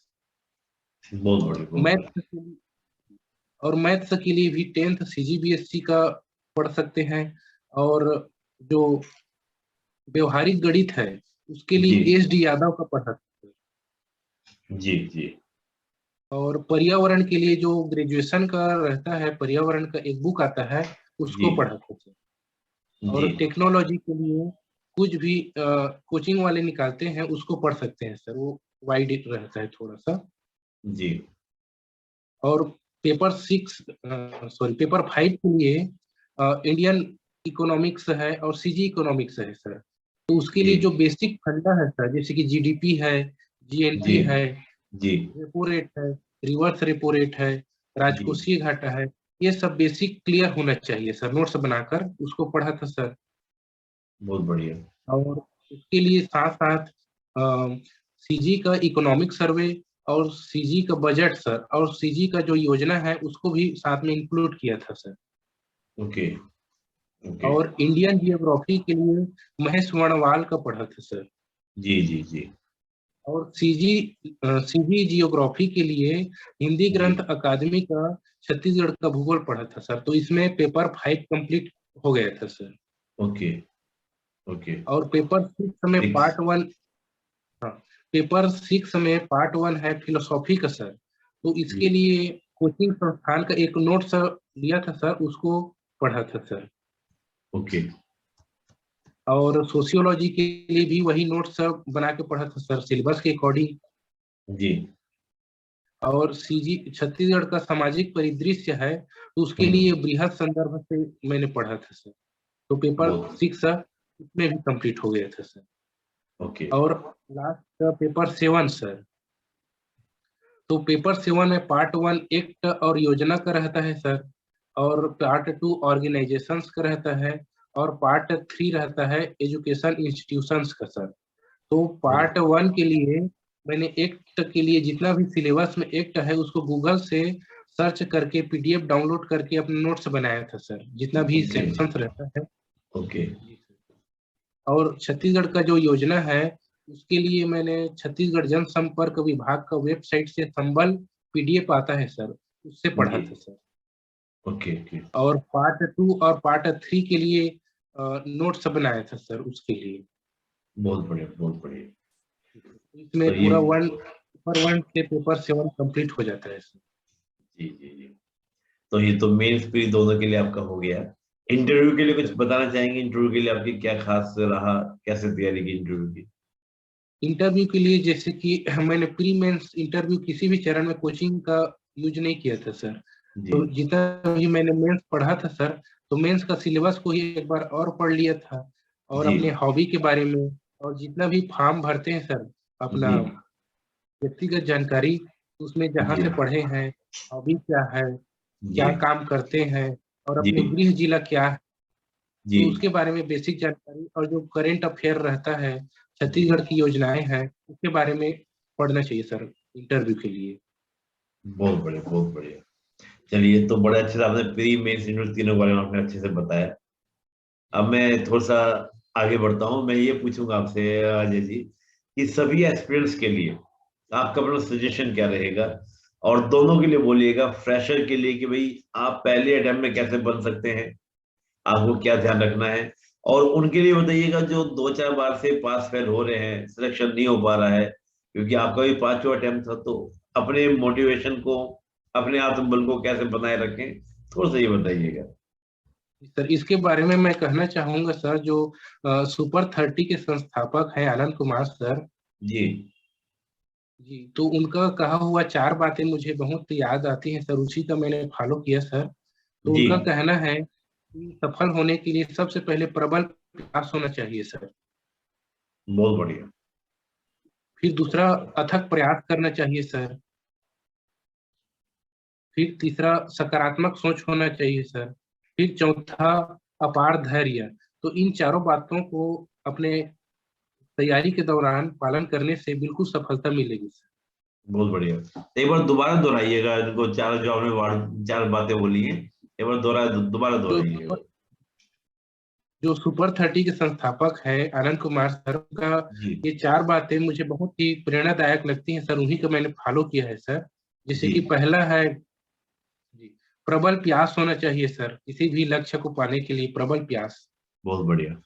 बहुत और बढ़िया, बहुत बढ़िया। मैथ्स के लिए भी 10th सीजीबीएसई का पढ़ सकते हैं। और जो व्यवहारिक गणित है, उसके जी लिए एस डी यादव का पढ़ सकते हैं। जी जी और पर्यावरण के लिए जो ग्रेजुएशन का रहता है, पर्यावरण का एक बुक आता है, जी उसको पढ़ा सकते हैं। जी और टेक्नोलॉजी के लिए कुछ भी कोचिंग वाले निकालते हैं, उसको पढ़ सकते हैं सर। वो वाइड रहता है थोड़ा सा। जी और पेपर 5 के लिए इंडियन इकोनॉमिक्स है और सीजी इकोनॉमिक्स है सर। तो उसके जी लिए जो बेसिक फंडा है सर, जैसे कि जीडीपी है, जी जीएनपी है, जी रेपो रेट है, रिवर्स रेपो रेट है, जी, राजकोषीय घाटा है, ये सब बेसिक क्लियर होना चाहिए सर। नोट्स बनाकर उसको पढ़ा था सर। बहुत बढ़िया। और उसके लिए साथ साथ सीजी का इकोनॉमिक सर्वे और सीजी का बजट सर और सीजी का जो योजना है उसको भी साथ में इंक्लूड किया था सर। Okay, okay. और इंडियन जियोग्राफी के लिए महेश वर्णवाल का पढ़ा था सर। जी, जी, जी, और सीजी जियोग्राफी के लिए हिंदी जी। ग्रंथ अकादमी का छत्तीसगढ़ का भूगोल पढ़ा था सर। तो इसमें पेपर 5 कंप्लीट हो गया था सर। Okay, okay. और पेपर 6 में 6। पार्ट 1, हाँ, पेपर 6 में पार्ट 1 है फिलोसॉफी का सर। तो जी, इसके लिए कोचिंग संस्थान का एक नोट सर लिया था सर, उसको पढ़ा था सर। ओके। और सोशियोलॉजी के लिए भी वही नोट सर बना के पढ़ा था सर, सिलेबस के अकॉर्डिंग। जी। और सीजी छत्तीसगढ़ का सामाजिक परिदृश्य है, तो उसके हुँ, लिए बृहद संदर्भ से मैंने पढ़ा था सर। तो पेपर बहुत 6 सर इसमें भी कंप्लीट हो गया था सर। ओके। और लास्ट का पेपर 7 सर। तो पेपर 7 में पार्ट 1 एक्ट और योजना का रहता है सर। और पार्ट 2 ऑर्गेनाइजेशंस का रहता है। और पार्ट 3 रहता है एजुकेशन इंस्टीट्यूशंस का सर। तो बहुत पार्ट 1 के लिए मैंने एक्ट के लिए जितना भी सिलेबस में एक्ट है उसको गूगल से सर्च करके पीडीएफ डाउनलोड करके अपने नोट्स बनाया था सर, जितना भी ओके, सेक्शंस रहता है। ओके। जी सर। और छत्तीसगढ़ का जो योजना है उसके लिए मैंने छत्तीसगढ़ जनसंपर्क विभाग का वेबसाइट से संबल पीडीएफ आता है सर, उससे पढ़ा जी, था सर। Okay, okay. और पार्ट 2 और पार्ट 3 के लिए नोट्स बनाया था सर उसके लिए। बहुत बढ़िया, बहुत बढ़िया। इसमें तो ये पूरा पेपर 1 से पेपर 7 कंप्लीट हो जाता है सर। जी, जी, जी। तो ये तो मेंस प्री दोनों के लिए आपका हो गया। इंटरव्यू के लिए जी कुछ सर। बताना चाहेंगे? इंटरव्यू के लिए आपकी क्या खास रहा? कैसे तैयारी की इंटरव्यू की? इंटरव्यू के लिए जैसे कि मैंने प्री मेंस इंटरव्यू किसी भी चरण में कोचिंग का यूज नहीं किया था सर। जी, तो जितना भी मैंने मेंस पढ़ा था सर, तो मेंस का सिलेबस को ही एक बार और पढ़ लिया था। और जी, अपने हॉबी के बारे में और जितना भी फॉर्म भरते हैं सर, अपना जी, व्यक्तिगत जानकारी उसमें जहाँ जी, से पढ़े हैं, हॉबी क्या है, जी, क्या काम करते हैं और जी, अपने गृह जिला क्या है, जी, तो उसके बारे में बेसिक जानकारी और जो करेंट अफेयर रहता है, जी। छत्तीसगढ़ की योजनाएं हैं, उसके बारे में पढ़ना चाहिए सर इंटरव्यू के लिए। बहुत बढ़िया, बहुत बढ़िया। चलिए, तो बड़े अच्छे से आपने प्री मेंस इंटरव्यू तीनों के बारे में आपने अच्छे से बताया। अब मैं थोड़ा सा आगे बढ़ता हूँ। मैं ये पूछूंगा आपसे अजय जी कि सभी एस्पिरेंट्स के लिए आपका अपना सजेशन क्या रहेगा? और दोनों के लिए बोलिएगा, फ्रेशर के लिए कि भाई आप पहले अटेम्प्ट में कैसे बन सकते हैं, आपको क्या ध्यान रखना है, और उनके लिए बताइएगा जो 2-4 बार से पास फेल हो रहे हैं, सिलेक्शन नहीं हो पा रहा है, क्योंकि आपका भी 5वां अटेम्प्ट था, तो अपने मोटिवेशन को, अपने आत्मबल को कैसे बनाए रखें, थोड़ा सा ये बताइएगा। सर इसके बारे में मैं कहना चाहूंगा सर, जो सुपर 30 के संस्थापक हैं आनंद कुमार सर जी, जी, तो उनका कहा हुआ 4 बातें मुझे बहुत याद आती हैं सर, उसी का मैंने फॉलो किया सर। तो जी। उनका कहना है कि सफल होने के लिए सबसे पहले प्रबल प्रयास होना चाहिए सर। बहुत बढ़िया। फिर दूसरा अथक प्रयास करना चाहिए सर। फिर तीसरा सकारात्मक सोच होना चाहिए सर। फिर चौथा अपार धैर्य। तो इन चारों बातों को अपने तैयारी के दौरान पालन करने से बिल्कुल सफलता मिलेगी सर। बहुत बढ़िया। तो एक बार दोबारा दोहराइएगा इनको, चार जो आपने चार बातें बोली हैं, एक बार दोबारा जो दोहराइएगा। जो सुपर 30 के संस्थापक है आनंद कुमार सर का, जी, ये 4 बातें मुझे बहुत ही प्रेरणादायक लगती हैं सर, उन्हीं को मैंने फॉलो किया है सर। जैसे जी। कि पहला है जी, प्रबल प्यास होना चाहिए सर, किसी भी लक्ष्य को पाने के लिए प्रबल प्यास। बहुत बढ़िया।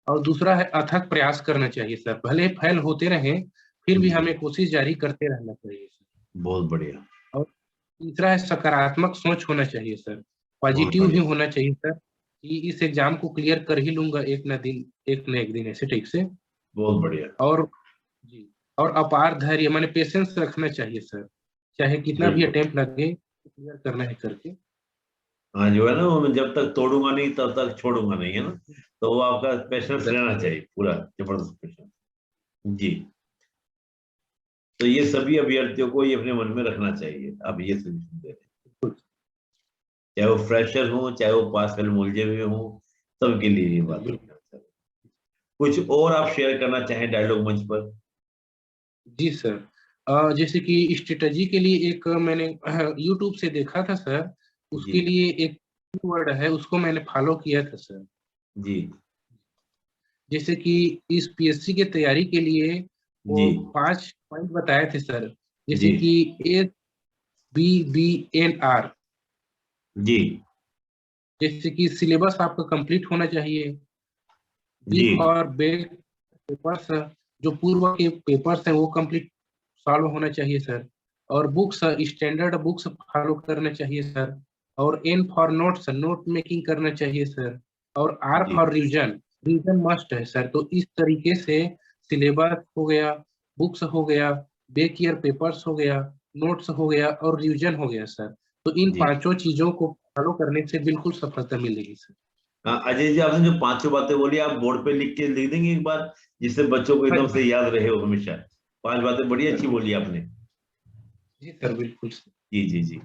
और दूसरा है अथक प्रयास करना चाहिए सर, भले फेल होते रहें फिर भी जी, हमें कोशिश जारी करते रहना चाहिए सर। बहुत बढ़िया। और तीसरा है सकारात्मक सोच होना चाहिए सर, बहुत पॉजिटिव ही बढ़िया। होना चाहिए सर, कि इस एग्जाम को क्लियर कर ही लूंगा एक न एक दिन ऐसे ठीक से। बहुत बढ़िया। और जी, और अपार धैर्य माने पेशेंस रखना चाहिए सर, चाहे कितना भी बिल्कुल। अटेम्प्ट लगे क्लियर करना है करके। हाँ, जो है ना, वो मैं जब तक तोड़ूंगा नहीं तब तक छोड़ूंगा नहीं, है ना? तो वो आपका जी पेशेंस सर। रहना चाहिए, पूरा जबरदस्त पेशेंस। जी। तो ये सभी अभ्यर्थियों को ये अपने मन में रखना चाहिए। आप ये सजेशन दे रहे हैं, चाहे वो फ्रेशर हो, चाहे वो पास फेल मुलझे हुए हो, सबके लिए ये बात है। कुछ और आप शेयर करना चाहें डायलॉग मंच पर? जी सर, जैसे कि स्ट्रेटजी के लिए एक मैंने यूट्यूब से देखा था सर, उसके जी लिए एक वर्ड है, उसको मैंने फॉलो किया था सर। जी जैसे कि इस पीएससी की तैयारी के लिए जी वो 5 पॉइंट बताए थे सर, जी जैसे कि ABBNR, जी जैसे कि सिलेबस आपका कंप्लीट होना चाहिए, जी बिग और बेग पेपर्स, जो पूर्व के पेपर्स हैं वो कंप्लीट सॉल्व होना चाहिए सर, और बुक्स स्टैंडर्ड बुक्स फॉलो करना चाहिए सर, और N for notes note making करना चाहिए सर, और R जी फॉर रिवीजन, रिवीजन मस्ट है सर। तो इस तरीके से सिलेबस हो गया, बुक्स हो गया, बैक ईयर पेपर्स हो गया, नोट्स हो गया और रिवीजन हो गया सर। तो इन जी। पांचों चीजों को फॉलो करने से बिल्कुल सफलता मिलेगी सर। हाँ अजय जी, आपने जो पांचों बातें बोली आप बोर्ड पे लिख के लिख देंगे एक बार, जिससे बच्चों को हाँ एकदम जी से याद रहे हो हमेशा। पांच बातें बड़ी सर, अच्छी बोली आपने। जी सर, बिल्कुल सर। जी जी जी।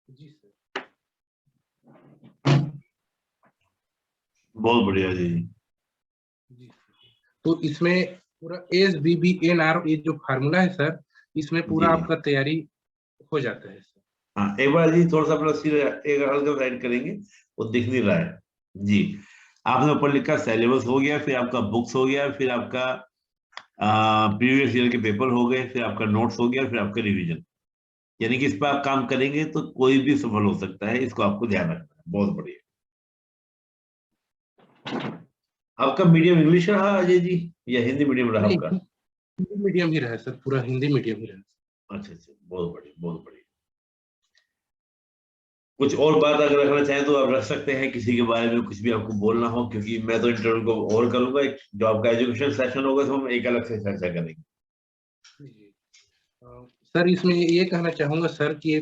जी सर। बहुत बढ़िया अजय जी। जी तो इसमें पूरा SBBNR ये जो फार्मूला है सर, इसमें जी पूरा आपका तैयारी हो जाता है सर। हाँ, एक बार जी थोड़ा सा अपना सिर एक हल्का साइड करेंगे, वो दिख नहीं रहा है। जी। आपने ऊपर लिखा सिलेबस हो गया, फिर आपका बुक्स हो गया, फिर आपका प्रीवियस ईयर के पेपर हो गए, फिर आपका नोट्स हो गया, फिर आपका रिवीजन। यानी कि इस पर आप काम करेंगे तो कोई भी सफल हो सकता है, इसको आपको ध्यान रखना है। बहुत बढ़िया। आपका मीडियम इंग्लिश रहा अजय जी, या हिंदी मीडियम रहा नहीं, आपका? हिंदी मीडियम ही रहा है सर, पूरा हिंदी मीडियम ही रहा है। अच्छा अच्छा, बहुत बढ़िया बहुत बढ़िया। कुछ और बात अगर रखना चाहें तो आप रख सकते हैं, किसी के बारे में कुछ भी आपको बोलना हो, क्योंकि मैं तो इंटरव्यू को और करूंगा। एक जो आपका एजुकेशन सेशन होगा तो हम एक अलग से चर्चा करेंगे। जी जी। सर इसमें ये कहना चाहूंगा सर कि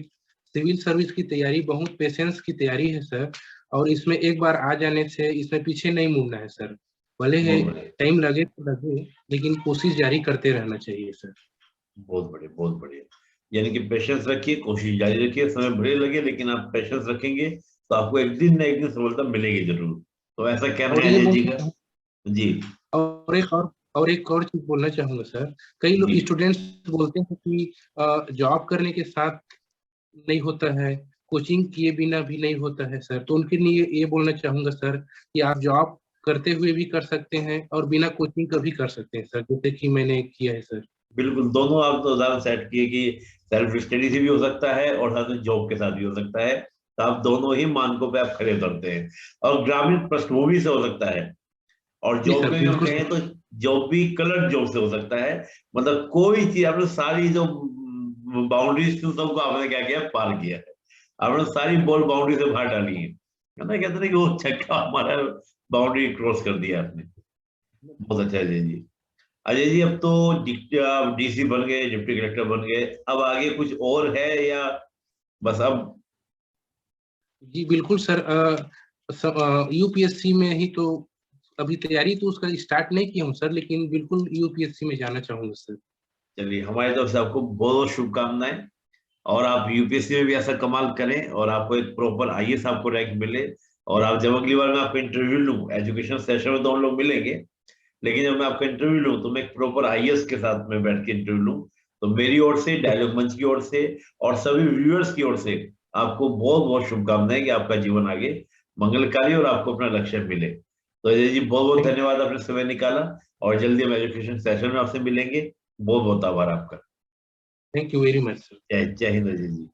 सिविल सर्विस की तैयारी बहुत पेशेंस की तैयारी है सर, और इसमें एक बार आ जाने से इसमें पीछे नहीं मुड़ना है सर। भले ही बहुत बढ़िया टाइम लगे तो लगे, लेकिन कोशिश जारी करते रहना चाहिए सर। बहुत बढ़िया बहुत बढ़िया। यानी कि पेशेंस रखिए, कोशिश जारी रखिए, समय भले लगे लेकिन आप पेशेंस रखेंगे तो आपको एक दिन ना एक दिन सफलता मिलेगी जरूर। तो ऐसा कहना और है ये अजय जी बोलना का। चाहूँ जी और एक और चीज बोलना चाहूंगा सर। कई लोग जी स्टूडेंट्स बोलते हैं कि जॉब करने के साथ नहीं होता है, कोचिंग किए बिना भी नहीं होता है सर। तो उनके लिए ये बोलना चाहूंगा सर कि आप जॉब करते हुए भी कर सकते हैं और बिना कोचिंग का भी कर सकते हैं सर, जैसे कि मैंने किया है सर। बिल्कुल, दोनों आप तो उदाहरण सेट किए कि सेल्फ स्टडी से भी हो सकता है और साथ में जॉब के साथ भी हो सकता है। तो आप दोनों ही मानकों पे आप खड़े उतरते हैं। और ग्रामीण पृष्ठभूमि से हो सकता है, और जी जॉब सर, के हम बिल्कुल कहें सर। तो जॉब भी कलर जॉब से हो सकता है। मतलब कोई चीज आपने सारी जो बाउंड्रीज थी सबको आपने क्या किया, पार किया है। आपने सारी बॉल बाउंड्री से बाहर डाली है ना, कहते हैं कि वो छक्का हमारा बाउंड्री क्रॉस कर दिया आपने। बहुत अच्छा अजय जी। अजय जी अब तो डीसी बन गए, डिप्टी कलेक्टर बन गए, अब आगे कुछ और है या बस अब? जी बिल्कुल सर, यूपीएससी में ही तो अभी तैयारी तो उसका स्टार्ट नहीं किया हूँ सर, लेकिन बिल्कुल यूपीएससी में जाना चाहूंगा सर। चलिए, हमारी तरफ से आपको बहुत बहुत शुभकामनाएं। और आप यूपीएससी में भी ऐसा कमाल करें और आपको एक प्रॉपर आईएएस आपको रैंक मिले। और आप जब अगली बार मैं आपका इंटरव्यू लूँ, एजुकेशन सेशन में तो हम लोग मिलेंगे, लेकिन जब मैं आपका इंटरव्यू लूँ तो मैं एक प्रॉपर आईएएस के साथ में बैठ के इंटरव्यू लूँ। तो मेरी ओर से, डायलॉग मंच की ओर से और सभी व्यूअर्स की ओर से आपको बहुत बहुत शुभकामनाएं कि आपका जीवन आगे मंगलकारी और आपको अपना लक्ष्य मिले। तो अजय जी बहुत बहुत थैंक धन्यवाद, आपने समय निकाला। और जल्दी हम एजुकेशन सेशन में आपसे मिलेंगे। बहुत बहुत आभार आपका। Thank you very much sir. जय जय हिंद अजय जी।